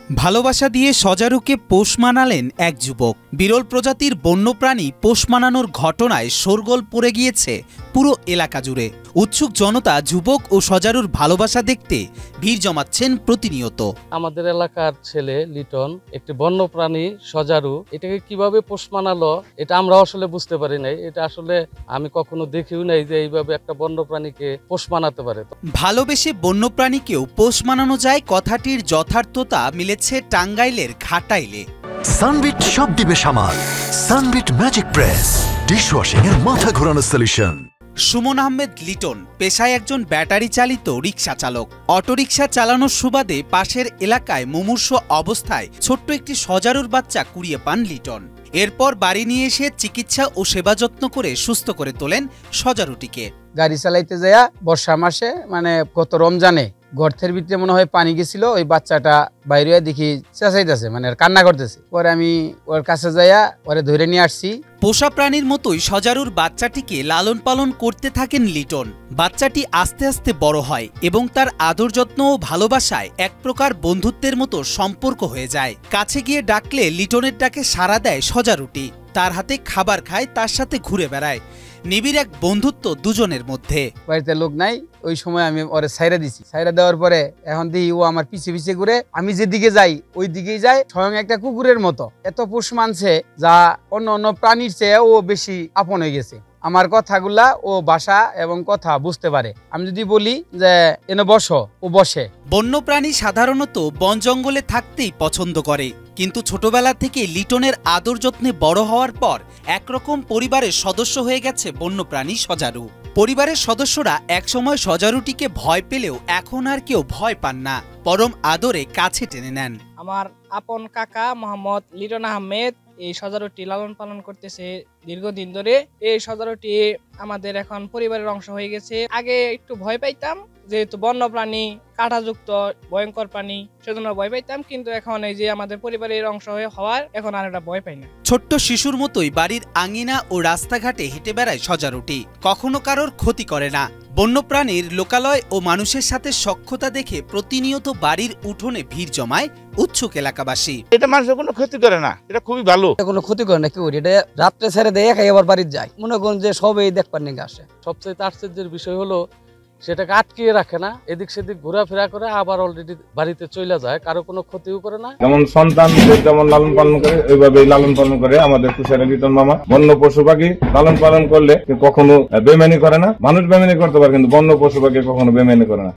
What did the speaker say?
ভালোবাসা দিয়ে সজারুকে পোষ মানালেন এক যুবক। বিরল প্রজাতির বন্যপ্রাণী পোষ মানানোর ঘটনায় শোরগোল পড়ে গিয়েছে পুরো এলাকা জুড়ে। উৎসুক জনতা যুবক ও সজারুর ভালোবাসা দেখতে ভিড় জমাচ্ছেন প্রতিনিয়ত। আমাদের এলাকার ছেলে লিটন একটি বন্যপ্রাণী সজারু, এটাকে কিভাবে পোষ মানালো এটা আমরা আসলে বুঝতে পারি নাই। এটা আসলে আমি কখনো দেখিও নাই যে এইভাবে একটা বন্যপ্রাণীকে পোষ মানাতে পারে। ভালোবেসে বন্যপ্রাণীকেও পোষ মানানো যায় কথাটির যথার্থতা মিলেছে টাঙ্গাইলের ঘাটাইলে। সানবিট সব দিবে সামাল। সানবিট ম্যাজিক প্রেস ডিশওয়াশিং এর মাথা ঘোরানো সলিউশন। সুমন আহমেদ লিটন পেশায় একজন ব্যাটারি চালিত রিকশা চালক। অটোরিকশা চালানোর সুবাদে পাশের এলাকায় মুমূর্ষ অবস্থায় ছোট্ট একটি সজারুর বাচ্চা কুড়িয়ে পান লিটন। এরপর বাড়ি নিয়ে এসে চিকিৎসা ও সেবা যত্ন করে সুস্থ করে তোলেন সজারুটিকে। গাড়ি চালাইতে যাইয়া বর্ষা মাসে গত রমজানে গর্তের ভিতরে মনে হয় পানি গেছিল, ওই বাচ্চাটা বাইরে দেখি চেঁচাইতেছে, কান্না করতেছে। পরে আমি ওর কাছে যাইয়া ওরে ধরে নিয়ে আসছি। পোষা প্রাণীর মতোই সজারুর বাচ্চাটিকে লালন পালন করতে থাকেন লিটন। বাচ্চাটি আস্তে আস্তে বড় হয় এবং তার আদর যত্ন ও ভালোবাসায় এক প্রকার বন্ধুত্বের মতো সম্পর্ক হয়ে যায়। কাছে গিয়ে ডাকলে লিটনের ডাকে সাড়া দেয় সজারুটি। তার হাতে খাবার খায়, তার সাথে ঘুরে বেড়ায়। নিবিড় এক বন্ধুত্ব দুজনের মধ্যে। বাড়িতে লোক নাই, ওই সময় আমি ওরে ছাইরা দিছি। ছাইরা দেওয়ার পরে এখন দেখি ও আমার পিছে পিছে ঘুরে, আমি যেদিকে যাই ওই দিকেই যায়। স্বয়ং একটা কুকুরের মতো এত পোষ মানছে যা অন্য অন্য প্রাণীর চেয়ে ও বেশি আপন হয়ে গেছে। আমার কথাগুলা ও ভাষা এবং কথা বুঝতে পারে। আমি যদি বলি যে এনে বসো, ও বসে। বন্যপ্রাণী সাধারণত বন জঙ্গলে থাকতেই পছন্দ করে, কিন্তু ছোটবেলা থেকে লিটনের আদর যত্নে বড় হওয়ার পর একরকম পরিবারের সদস্য হয়ে গেছে বন্যপ্রাণী সজারু। পরিবারের সদস্যরা একসময় সজারুটিকে ভয় পেলেও এখন আর কেউ ভয় পান না, পরম আদরে কাছে টেনে নেন। আমার আপন কাকা মোহাম্মদ লিটন আহমেদ এই সজারুটি লালন পালন করতেছে দীর্ঘদিন ধরে। এই সজারুটি আমাদের এখন পরিবারের অংশ হয়ে গেছে। আগে একটু ভয় পাইতাম, যেহেতু বন্যপ্রাণী কাঁটাযুক্ত ভয়ঙ্কর প্রাণী, সেজন্য ভয় পাইতাম, কিন্তু এখন এই যে আমাদের পরিবারের অংশ হওয়ার এখন আর একটা ভয় পাই না। ছোট্ট শিশুর মতোই বাড়ির আঙিনা ও রাস্তাঘাটে হেঁটে বেড়ায় সজারুটি, কখনো কারোর ক্ষতি করে না। বন্যপ্রাণীর লোকালয় ও মানুষের সাথে সখ্যতা দেখে প্রতিনিয়ত বাড়ির উঠোনে ভিড় জমায় উৎসুক এলাকাবাসী। এটা মানুষের কোনো ক্ষতি করে না, এটা খুবই ভালো। কোনো ক্ষতি করে না, কি করি এটা রাত্রে ছেড়ে দেয়, খাই আবার বাড়িতে যায়। মনে করেন যে সবই দেখবার নিয়ে আসে। সবচেয়ে আশ্চর্যের বিষয় হলো সেটাকে আটকিয়ে রাখে না, এদিক সেদিক ঘোরাফেরা করে আবার অলরেডি বাড়িতে চলে যায়, কারো কোনো ক্ষতিও করে না। যেমন সন্তান যেমন লালন পালন করে ওইভাবে লালন পালন করে আমাদের কুশারা লিটন মামা। বন্য পশু পাখি লালন পালন করলে কখনো বেমানি করে না। মানুষ বেমানি করতে পারে কিন্তু বন্য পশু পাখি কখনো বেমানি করে না।